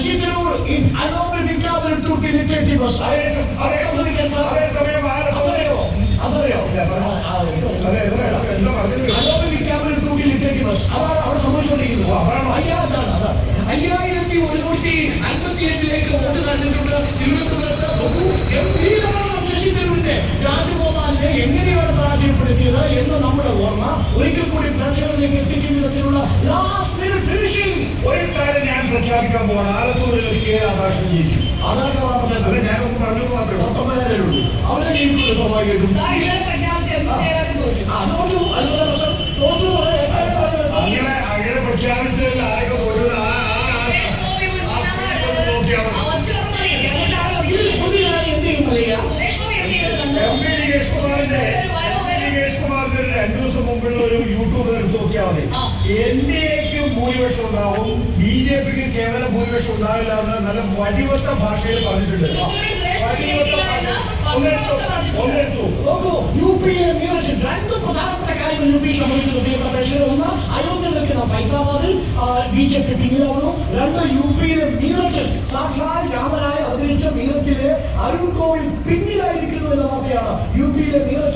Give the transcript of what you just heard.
Sasi Tharoor is unable to penetrate the bus. അതറിയോ അതാണ് അവിടെ സംഭവിച്ചുകൊണ്ടിരിക്കുന്നത്. 5155 വോട്ട് നൽകിയിട്ടുണ്ട് തിരുവനന്തപുരത്ത്. ശശി തരൂരിന്റെ രാജഗോപാലിനെ എങ്ങനെയാണ് പരാജയപ്പെടുത്തിയത് എന്ന് നമ്മുടെ ഓർമ്മ ഒരിക്കൽ കൂടി പ്രേക്ഷകരിലേക്ക് എത്തിക്കുന്ന വിധത്തിലുള്ള ലാസ്റ്റ് മിനിറ്റ് ഫിനിഷിംഗ്. ഒരു കാര്യം ഞാൻ പ്രഖ്യാപിക്കാൻ പോകണം. ആലത്തൂരിൽ ഒരു കെ ആകാശം ജയിക്കും. അതൊക്കെ ഞാനൊന്ന് പറഞ്ഞു മാത്രമേ 19 ഉള്ളൂ. അവരെ ജയിക്കുന്നത് സ്വാഭാവികമായിട്ടും അങ്ങനെ പ്രഖ്യാപിച്ചതിൽ ആരൊക്കെ തോറ്റത് കുമാറിന്റെ 2 ദിവസം മുമ്പുള്ള ഒരു യൂട്യൂബ് എടുത്ത് നോക്കിയാൽ മതി. എൻഡിഎക്ക് ഭൂരിപക്ഷം ഉണ്ടാവും, ബിജെപിക്ക് കേവലം ഭൂരിപക്ഷം ഉണ്ടാവില്ല എന്ന് നല്ല വടിവത്ത ഭാഷയിൽ പറഞ്ഞിട്ടുണ്ട്. രണ്ട് പ്രധാനപ്പെട്ട കാര്യങ്ങൾ യു പി സംബന്ധിക്കുന്ന ഒന്ന് അയോധ്യയിൽ നിൽക്കുന്ന ഫൈസാബാദിൽ ബിജെപി പിന്നിലാവുന്നു. രണ്ട് യു പിയിലെ മീററ്റിൽ സാക്ഷാൽ രാമനായി അവതരിച്ച മീററ്റിലെ അരുൺ ഗോവിന്ദ് പിന്നിലായിരിക്കുന്നു എന്ന വാർത്തയാണ്. യു പിയിലെ മീററ്റ്